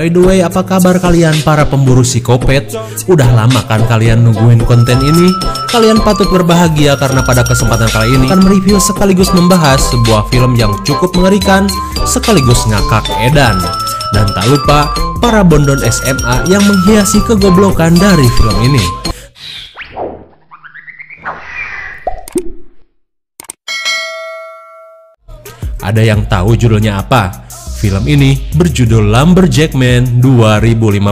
By the way, apa kabar kalian para pemburu psikopat? Udah lama kan kalian nungguin konten ini? Kalian patut berbahagia karena pada kesempatan kali ini akan mereview sekaligus membahas sebuah film yang cukup mengerikan sekaligus ngakak edan. Dan tak lupa para bondon SMA yang menghiasi kegoblokan dari film ini. Ada yang tahu judulnya apa? Film ini berjudul Lumberjack Man 2015.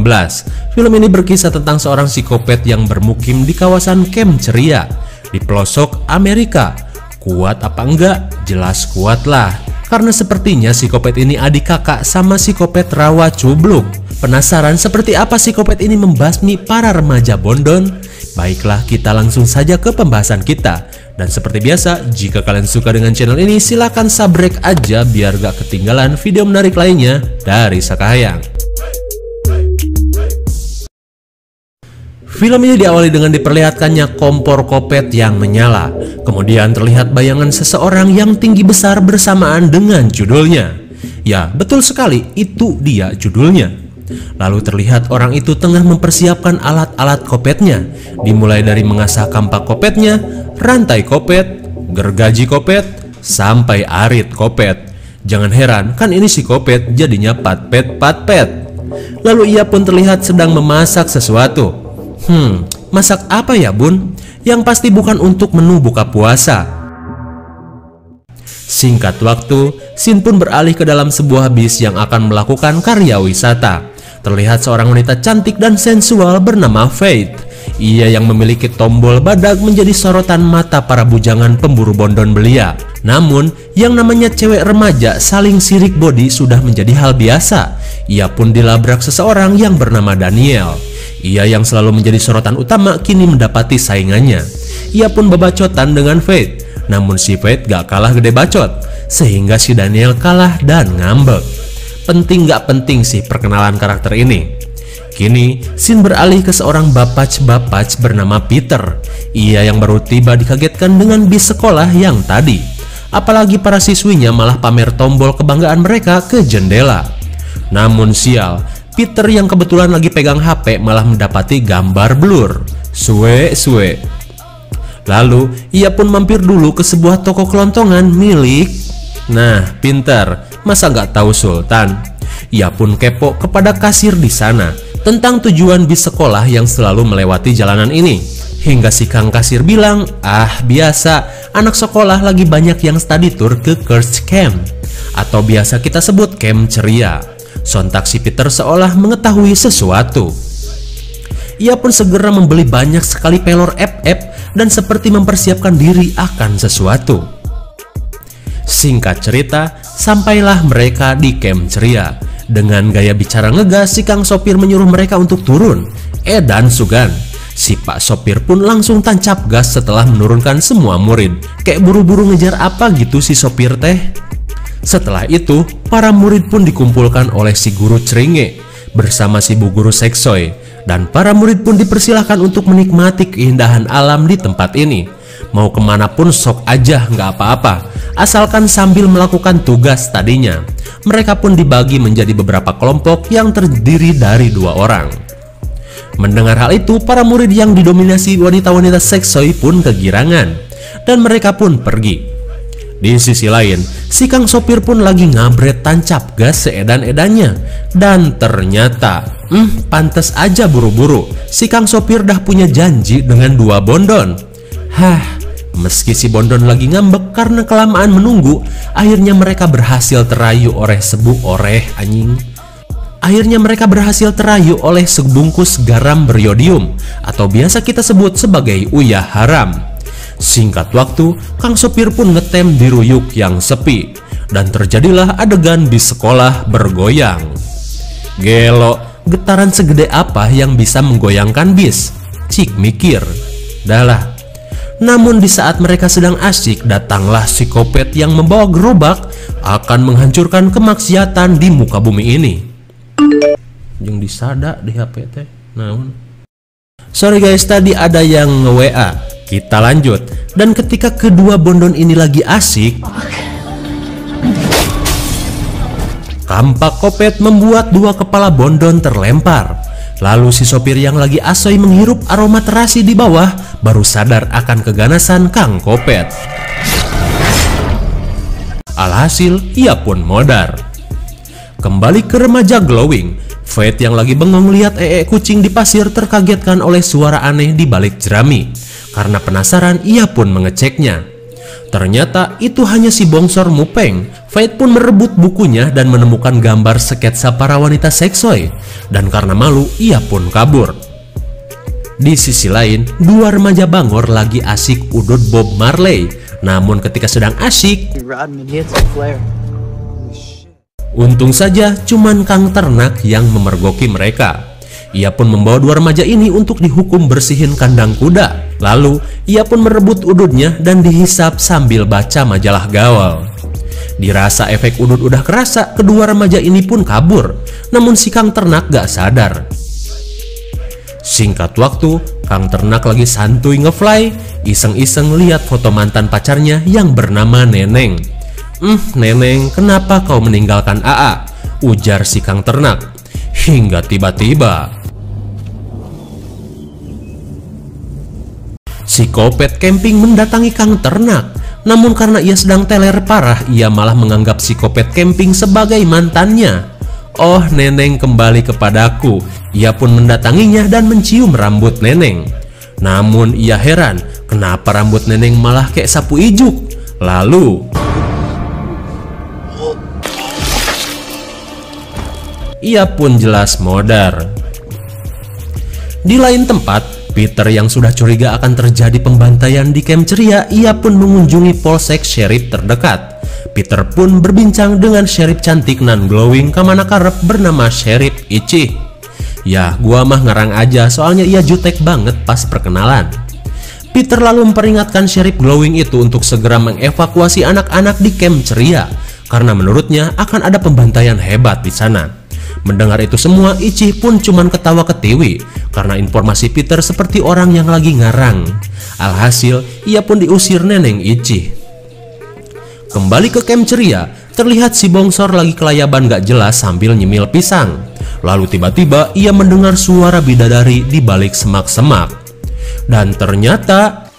Film ini berkisah tentang seorang psikopat yang bermukim di kawasan Camp Ceria di pelosok Amerika. Kuat apa enggak? Jelas kuat lah. Karena sepertinya psikopat ini adik kakak sama psikopat rawa cubluk. Penasaran seperti apa psikopat ini membasmi para remaja bondon? Baiklah, kita langsung saja ke pembahasan kita. Dan seperti biasa, jika kalian suka dengan channel ini, silahkan subrek aja biar gak ketinggalan video menarik lainnya dari Sakahayang. Film ini diawali dengan diperlihatkannya kompor kopet yang menyala. Kemudian terlihat bayangan seseorang yang tinggi besar bersamaan dengan judulnya. Ya, betul sekali, itu dia judulnya. Lalu terlihat orang itu tengah mempersiapkan alat-alat kopetnya. Dimulai dari mengasah kampak kopetnya, rantai kopet, gergaji kopet, sampai arit kopet. Jangan heran, kan ini si kopet jadinya patpet. Lalu ia pun terlihat sedang memasak sesuatu. Masak apa ya bun? Yang pasti bukan untuk menu buka puasa. Singkat waktu, scene pun beralih ke dalam sebuah bis yang akan melakukan karya wisata. Terlihat seorang wanita cantik dan sensual bernama Faith. Ia yang memiliki tombol badak menjadi sorotan mata para bujangan pemburu bondon belia. Namun, yang namanya cewek remaja saling sirik body sudah menjadi hal biasa. Ia pun dilabrak seseorang yang bernama Daniel. Ia yang selalu menjadi sorotan utama kini mendapati saingannya. Ia pun bebacotan dengan Faith. Namun si Faith gak kalah gede bacot, sehingga si Daniel kalah dan ngambek. Penting gak penting sih perkenalan karakter ini. Kini, scene beralih ke seorang bapac bernama Peter. Ia yang baru tiba dikagetkan dengan bis sekolah yang tadi. Apalagi para siswinya malah pamer tombol kebanggaan mereka ke jendela. Namun sial, Peter yang kebetulan lagi pegang HP malah mendapati gambar blur. Suwe. Lalu, ia pun mampir dulu ke sebuah toko kelontongan milik... Nah, pintar. Masa nggak tahu Sultan? Ia pun kepo kepada kasir di sana tentang tujuan bis sekolah yang selalu melewati jalanan ini. Hingga si kang kasir bilang, biasa, anak sekolah lagi banyak yang study tour ke Curse Camp, atau biasa kita sebut Camp Ceria. Sontak si Peter seolah mengetahui sesuatu. Ia pun segera membeli banyak sekali pelor FF dan seperti mempersiapkan diri akan sesuatu. Singkat cerita, sampailah mereka di Camp Ceria. Dengan gaya bicara ngegas, si kang sopir menyuruh mereka untuk turun. Dan sugan, si pak sopir pun langsung tancap gas setelah menurunkan semua murid. Kayak buru-buru ngejar apa gitu si sopir teh. Setelah itu, para murid pun dikumpulkan oleh si guru Ceringe bersama si bu guru Seksoy. Dan para murid pun dipersilahkan untuk menikmati keindahan alam di tempat ini. Mau kemanapun sok aja, nggak apa-apa, asalkan sambil melakukan tugas tadinya. Mereka pun dibagi menjadi beberapa kelompok yang terdiri dari 2 orang. Mendengar hal itu, para murid yang didominasi wanita-wanita Seksoy pun kegirangan, dan mereka pun pergi. Di sisi lain, si kang sopir pun lagi ngabret tancap gas seedan-edannya. Dan ternyata, pantes aja buru-buru, si kang sopir dah punya janji dengan 2 bondon. Meski si bondon lagi ngambek karena kelamaan menunggu, akhirnya mereka berhasil terayu oleh sebungkus garam beriodium, atau biasa kita sebut sebagai uyah haram. Singkat waktu, kang sopir pun ngetem di ruyuk yang sepi, dan terjadilah adegan bis sekolah bergoyang. Gelo, getaran segede apa yang bisa menggoyangkan bis? Cik mikir. Dalah. Namun di saat mereka sedang asyik, datanglah psikopat yang membawa gerobak akan menghancurkan kemaksiatan di muka bumi ini. Yang disada di HP teh. Sorry guys, tadi ada yang nge-WA. Kita lanjut. Dan ketika kedua bondon ini lagi asyik, Kampak Kopet membuat dua kepala Bondon terlempar. Lalu si sopir yang lagi asoy menghirup aroma terasi di bawah baru sadar akan keganasan Kang Kopet. Alhasil ia pun modar. Kembali ke remaja glowing, Fate yang lagi bengong lihat kucing di pasir terkagetkan oleh suara aneh di balik jerami. Karena penasaran ia pun mengeceknya. Ternyata itu hanya si bongsor Mupeng. Fate pun merebut bukunya dan menemukan gambar sketsa para wanita seksoi. Dan karena malu, ia pun kabur. Di sisi lain, dua remaja Bangor lagi asik udut Bob Marley. Namun ketika sedang asyik, untung saja cuman Kang Ternak yang memergoki mereka. Ia pun membawa dua remaja ini untuk dihukum bersihin kandang kuda. Lalu, ia pun merebut udutnya dan dihisap sambil baca majalah gaul. Dirasa efek udut udah kerasa, kedua remaja ini pun kabur. Namun si Kang Ternak gak sadar. Singkat waktu, Kang Ternak lagi santuy ngefly, iseng-iseng lihat foto mantan pacarnya yang bernama Neneng. Neneng, kenapa kau meninggalkan AA? Ujar si Kang Ternak. Hingga tiba-tiba si Kopet camping mendatangi Kang Ternak. Namun karena ia sedang teler parah, ia malah menganggap si Kopet camping sebagai mantannya. Oh, Neneng kembali kepadaku. Ia pun mendatanginya dan mencium rambut Neneng. Namun ia heran, kenapa rambut Neneng malah kayak sapu ijuk. Lalu ia pun jelas modar. Di lain tempat, Peter yang sudah curiga akan terjadi pembantaian di Camp Ceria, ia pun mengunjungi polsek sheriff terdekat. Peter pun berbincang dengan sheriff cantik nan glowing kamana karep bernama Sheriff Ichi. Ya, gua mah ngarang aja soalnya ia jutek banget pas perkenalan. Peter lalu memperingatkan sheriff glowing itu untuk segera mengevakuasi anak-anak di Camp Ceria karena menurutnya akan ada pembantaian hebat di sana. Mendengar itu semua, Ichi pun cuman ketawa ketiwi karena informasi Peter seperti orang yang lagi ngarang. Alhasil, ia pun diusir Neneng Ichi. Kembali ke Camp Ceria, terlihat si bongsor lagi kelayaban gak jelas sambil nyemil pisang. Lalu tiba-tiba ia mendengar suara bidadari di balik semak-semak. Dan ternyata,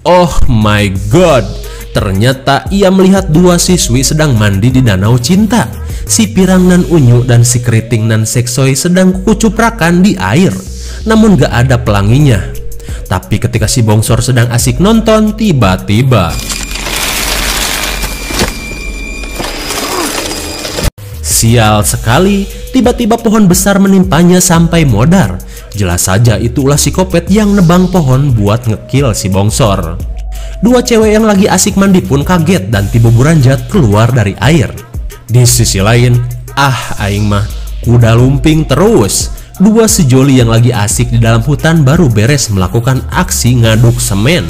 oh my god, ternyata ia melihat dua siswi sedang mandi di danau cinta. Si Pirang nan Unyu dan si Keriting nan Seksoi sedang kucuprakan di air, namun gak ada pelanginya. Tapi ketika si bongsor sedang asik nonton, tiba-tiba sial sekali, tiba-tiba pohon besar menimpanya sampai modar. Jelas saja itulah si Kopet yang nebang pohon buat ngekill si bongsor. Dua cewek yang lagi asik mandi pun kaget dan tiba buranjat keluar dari air. Di sisi lain, aing mah kuda lumping terus. Dua sejoli yang lagi asik di dalam hutan baru beres melakukan aksi ngaduk semen.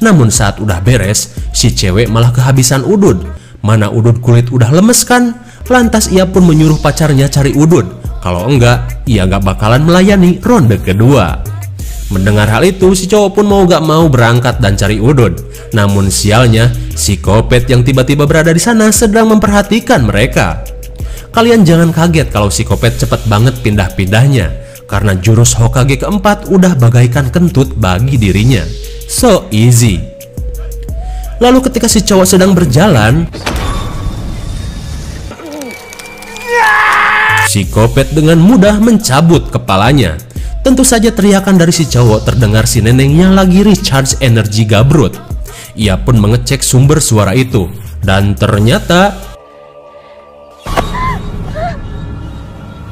Namun saat udah beres, si cewek malah kehabisan udud. Mana udud kulit udah lemes kan? Lantas ia pun menyuruh pacarnya cari udud. Kalau enggak, ia gak bakalan melayani ronde kedua. Mendengar hal itu, si cowok pun mau gak mau berangkat dan cari udud. Namun sialnya, si Kopet yang tiba-tiba berada di sana sedang memperhatikan mereka. Kalian jangan kaget kalau si Kopet cepet banget pindah-pindahnya, karena jurus Hokage keempat udah bagaikan kentut bagi dirinya. So easy. Lalu ketika si cowok sedang berjalan, si Kopet dengan mudah mencabut kepalanya. Tentu saja teriakan dari si cowok terdengar si Neneng yang lagi recharge energi gabrut. Ia pun mengecek sumber suara itu, dan ternyata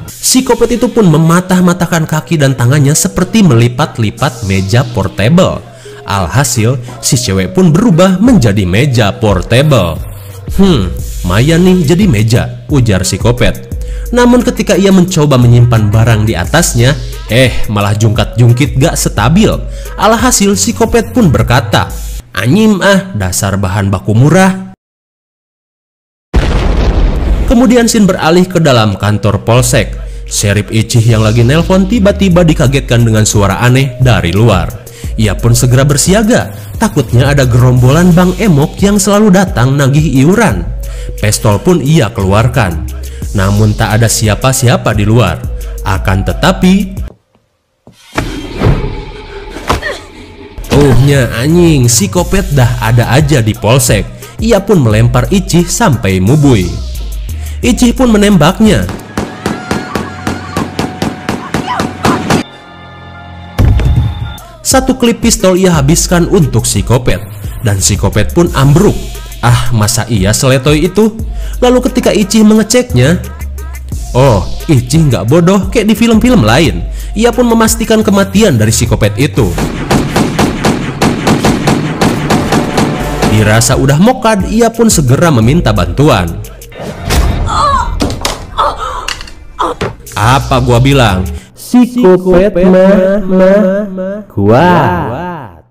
si Kopet itu pun mematah-matahkan kaki dan tangannya seperti melipat-lipat meja portable. Alhasil, si cewek pun berubah menjadi meja portable. Mayan nih jadi meja, ujar si Kopet. Namun ketika ia mencoba menyimpan barang di atasnya, malah jungkat-jungkit gak stabil. Alhasil si Kopet pun berkata, "Anyim dasar bahan baku murah." Kemudian scene beralih ke dalam kantor polsek. Sheriff Ichi yang lagi nelpon tiba-tiba dikagetkan dengan suara aneh dari luar. Ia pun segera bersiaga, takutnya ada gerombolan Bang Emok yang selalu datang nagih iuran. Pistol pun ia keluarkan. Namun tak ada siapa-siapa di luar. Akan tetapi, anjing, psikopat dah ada aja di polsek. Ia pun melempar Ichi sampai mubui. Ichi pun menembaknya. Satu klip pistol ia habiskan untuk psikopat, dan psikopat pun ambruk. Masa iya seletoy itu? Lalu ketika Ichi mengeceknya, Ichi nggak bodoh kayak di film-film lain. Ia pun memastikan kematian dari psikopat itu. Dirasa udah mokad, ia pun segera meminta bantuan. Apa gua bilang? Psikopat mah kuat.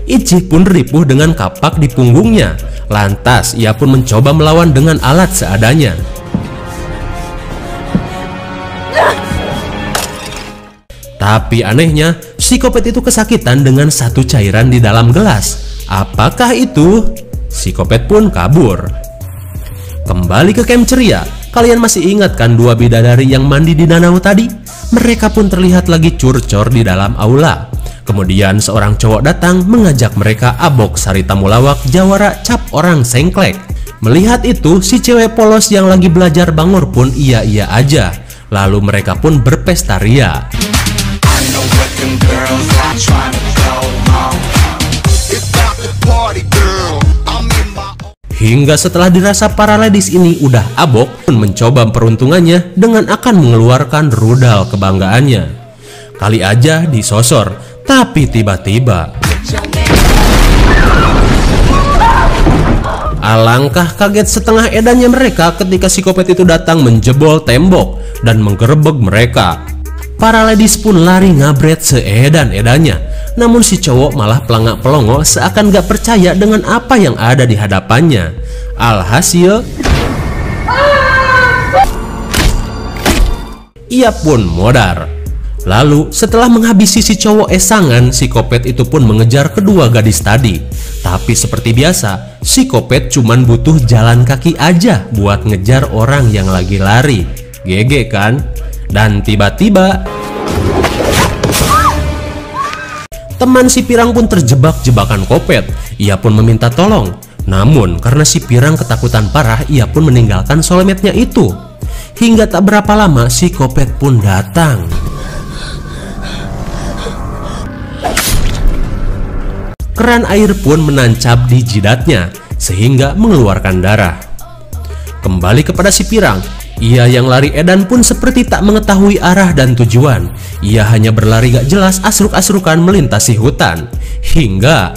Ichi pun ripuh dengan kapak di punggungnya. Lantas ia pun mencoba melawan dengan alat seadanya. Tapi anehnya, psikopat itu kesakitan dengan satu cairan di dalam gelas. Apakah itu? Psikopat pun kabur. Kembali ke camp ceria. Kalian masih ingat kan dua bidadari yang mandi di danau tadi? Mereka pun terlihat lagi curcor di dalam aula. Kemudian seorang cowok datang mengajak mereka abok sarita mulawak jawara cap orang sengklek. Melihat itu, si cewek polos yang lagi belajar bangor pun iya-iya aja. Lalu mereka pun berpesta ria. Hingga setelah dirasa para ladies ini udah abok, pun mencoba peruntungannya dengan akan mengeluarkan rudal kebanggaannya. Kali aja disosor, tapi tiba-tiba alangkah kaget setengah edannya mereka ketika psikopat itu datang menjebol tembok dan menggerebek mereka. Para ladies pun lari ngabret seedan-edannya. Namun si cowok malah pelangak pelongo seakan gak percaya dengan apa yang ada di hadapannya. Alhasil, ia pun modar. Lalu setelah menghabisi si cowok esangan, psikopat itu pun mengejar kedua gadis tadi. Tapi seperti biasa, psikopat cuman butuh jalan kaki aja buat ngejar orang yang lagi lari. GG kan? Dan tiba-tiba teman si Pirang pun terjebak jebakan kopet. Ia pun meminta tolong. Namun karena si Pirang ketakutan parah, ia pun meninggalkan soulmate-nya itu. Hingga tak berapa lama si kopet pun datang. Keran air pun menancap di jidatnya sehingga mengeluarkan darah. Kembali kepada si Pirang. Ia yang lari edan pun seperti tak mengetahui arah dan tujuan. Ia hanya berlari gak jelas asruk-asrukan melintasi hutan. Hingga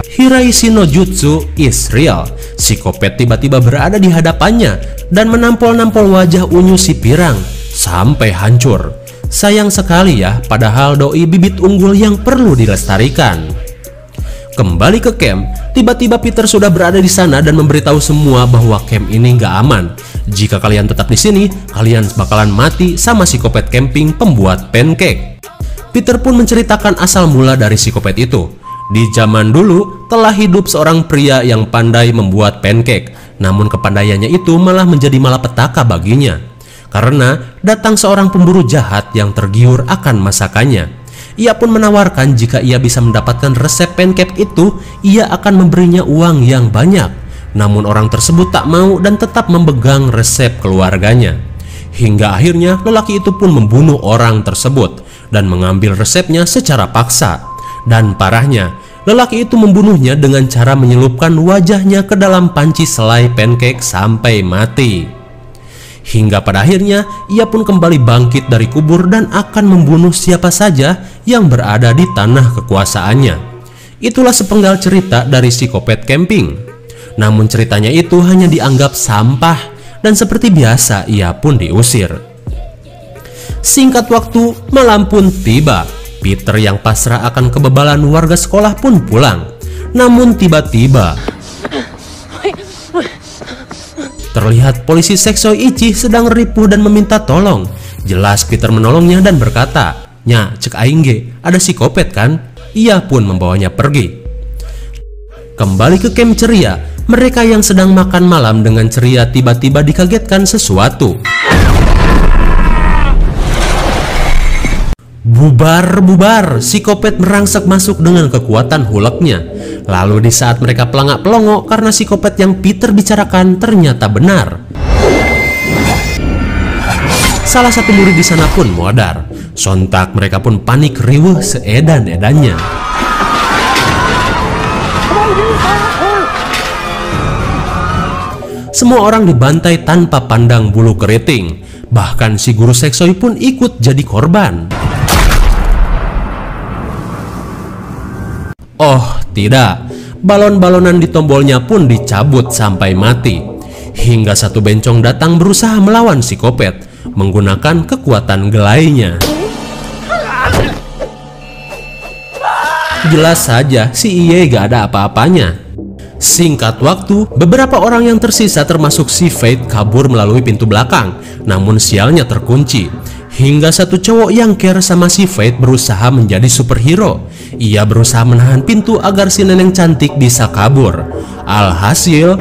Hiraishi no Jutsu is real. Psikopat tiba-tiba berada di hadapannya dan menampol-nampol wajah unyu si Pirang sampai hancur. Sayang sekali ya, padahal doi bibit unggul yang perlu dilestarikan. Kembali ke camp, tiba-tiba Peter sudah berada di sana dan memberitahu semua bahwa camp ini nggak aman. Jika kalian tetap di sini, kalian bakalan mati sama psikopat camping pembuat pancake. Peter pun menceritakan asal mula dari psikopat itu. Di zaman dulu, telah hidup seorang pria yang pandai membuat pancake. Namun kepandaiannya itu malah menjadi malapetaka baginya. Karena datang seorang pemburu jahat yang tergiur akan masakannya. Ia pun menawarkan jika ia bisa mendapatkan resep pancake itu, ia akan memberinya uang yang banyak. Namun orang tersebut tak mau dan tetap memegang resep keluarganya. Hingga akhirnya lelaki itu pun membunuh orang tersebut dan mengambil resepnya secara paksa. Dan parahnya, lelaki itu membunuhnya dengan cara menyelupkan wajahnya ke dalam panci selai pancake sampai mati. Hingga pada akhirnya ia pun kembali bangkit dari kubur dan akan membunuh siapa saja yang berada di tanah kekuasaannya. Itulah sepenggal cerita dari psikopat camping. Namun ceritanya itu hanya dianggap sampah dan seperti biasa ia pun diusir. Singkat waktu, malam pun tiba. Peter yang pasrah akan kebebalan warga sekolah pun pulang. Namun tiba-tiba terlihat polisi Seksoy Ichi sedang ripuh dan meminta tolong. Jelas Peter menolongnya dan berkata, "Nya, cek aing ge, ada psikopat kan?" Ia pun membawanya pergi. Kembali ke camp ceria, Mereka yang sedang makan malam dengan ceria tiba-tiba dikagetkan sesuatu. Bubar, bubar, psikopat merangsek masuk dengan kekuatan huleknya. Lalu di saat mereka pelangak-pelongo karena psikopat yang Peter bicarakan ternyata benar. Salah satu murid di sana pun modar. Sontak mereka pun panik riweuh seedan-edannya. Semua orang dibantai tanpa pandang bulu keriting. Bahkan si guru seksoi pun ikut jadi korban. Oh tidak, balon-balonan di tombolnya pun dicabut sampai mati. Hingga satu bencong datang berusaha melawan psikopat menggunakan kekuatan gelainya. Jelas saja si Iye gak ada apa-apanya. Singkat waktu, beberapa orang yang tersisa termasuk si Fate kabur melalui pintu belakang. Namun sialnya terkunci. Hingga satu cowok yang care sama si Fate berusaha menjadi superhero. Ia berusaha menahan pintu agar si nenek cantik bisa kabur. Alhasil,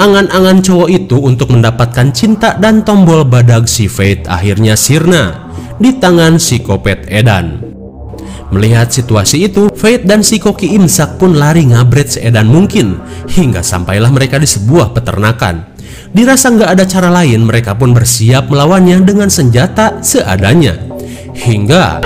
angan-angan cowok itu untuk mendapatkan cinta dan tombol badag si Fate akhirnya sirna di tangan psikopat Edan. Melihat situasi itu, Fate dan si Koki Imsak pun lari ngabret seedan mungkin hingga sampailah mereka di sebuah peternakan. Dirasa nggak ada cara lain, mereka pun bersiap melawannya dengan senjata seadanya. Hingga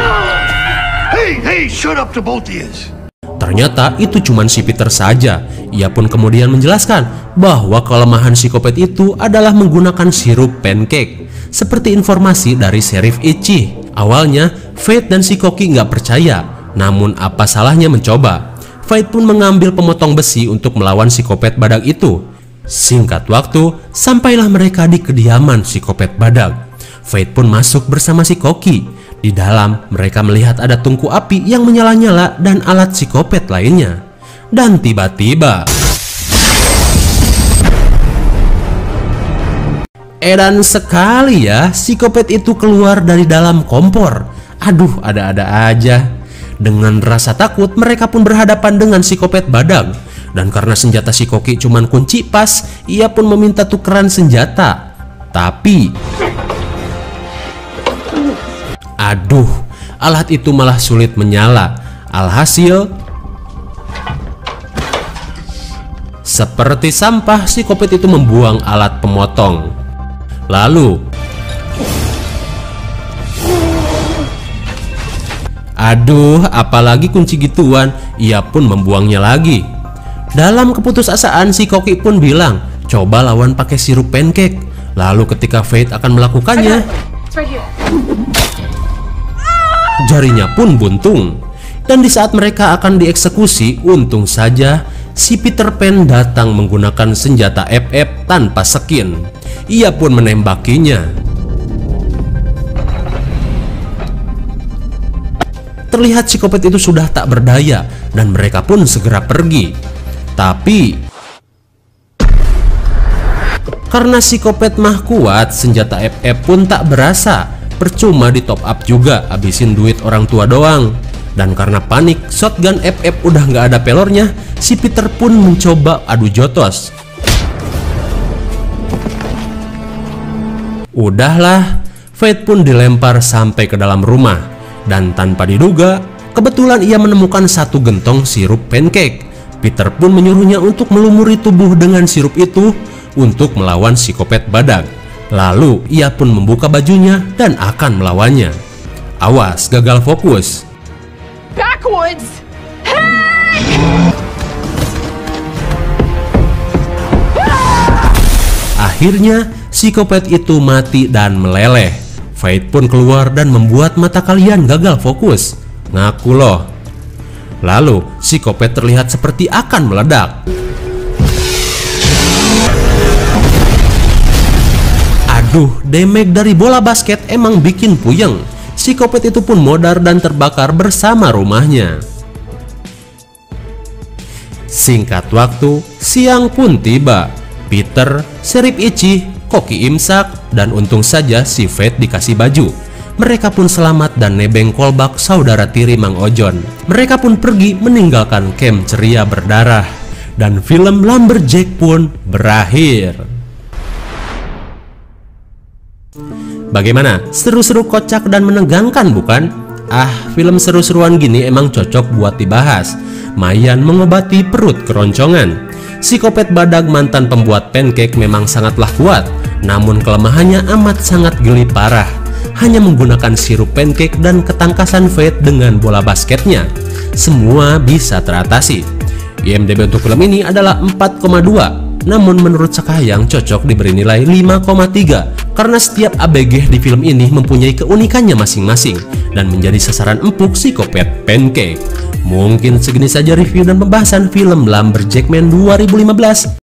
ternyata itu cuma si Peter saja. Ia pun kemudian menjelaskan bahwa kelemahan psikopat itu adalah menggunakan sirup pancake, seperti informasi dari Sheriff Ichi. Awalnya, Fate dan si Koki nggak percaya, namun apa salahnya mencoba. Fate pun mengambil pemotong besi untuk melawan psikopat badak itu. Singkat waktu, sampailah mereka di kediaman psikopat badak. Fate pun masuk bersama si Koki. Di dalam, mereka melihat ada tungku api yang menyala-nyala dan alat psikopat lainnya. Dan tiba-tiba, edan sekali ya, psikopat itu keluar dari dalam kompor. Aduh, ada-ada aja. Dengan rasa takut, mereka pun berhadapan dengan psikopat badak. Dan karena senjata si Koki cuman kunci pas, ia pun meminta tukeran senjata. Tapi, aduh, alat itu malah sulit menyala. Alhasil, seperti sampah, psikopat itu membuang alat pemotong. Lalu, aduh, apalagi kunci gituan, ia pun membuangnya lagi. Dalam keputusasaan, si Koki pun bilang, coba lawan pakai sirup pancake. Lalu ketika Fate akan melakukannya, jarinya pun buntung. Dan di saat mereka akan dieksekusi, untung saja si Peter Pan datang menggunakan senjata FF tanpa skin. Ia pun menembakinya. Terlihat psikopat itu sudah tak berdaya dan mereka pun segera pergi. Tapi karena psikopat mah kuat, senjata FF pun tak berasa. Percuma di top up juga, habisin duit orang tua doang. Dan karena panik, shotgun FF udah nggak ada pelornya, si Peter pun mencoba adu jotos. Udahlah, Fate pun dilempar sampai ke dalam rumah. Dan tanpa diduga, kebetulan ia menemukan satu gentong sirup pancake. Peter pun menyuruhnya untuk melumuri tubuh dengan sirup itu untuk melawan psikopat badak. Lalu ia pun membuka bajunya dan akan melawannya. Awas, gagal fokus. Backwards. Akhirnya psikopat itu mati dan meleleh. Fate pun keluar dan membuat mata kalian gagal fokus. Ngaku loh. Lalu psikopat terlihat seperti akan meledak. Aduh, damage dari bola basket emang bikin puyeng. Psikopat itu pun modar dan terbakar bersama rumahnya. Singkat waktu, siang pun tiba. Peter, Sheriff Ichi, Koki Imsak, dan untung saja si Fate dikasih baju. Mereka pun selamat dan nebeng kolbak saudara tiri Mang Ojon. Mereka pun pergi meninggalkan camp ceria berdarah. Dan film Lumberjack pun berakhir. Bagaimana? Seru-seru, kocak, dan menegangkan bukan? Film seru-seruan gini emang cocok buat dibahas. Mayan mengobati perut keroncongan. Psikopat badag mantan pembuat pancake memang sangatlah kuat. Namun kelemahannya amat sangat geli parah. Hanya menggunakan sirup pancake dan ketangkasan Fate dengan bola basketnya. Semua bisa teratasi. IMDb untuk film ini adalah 4,2. Namun menurut Sekayang cocok diberi nilai 5,3 karena setiap ABG di film ini mempunyai keunikannya masing-masing dan menjadi sasaran empuk psikopat pancake. Mungkin segini saja review dan pembahasan film Lumberjack Man 2015.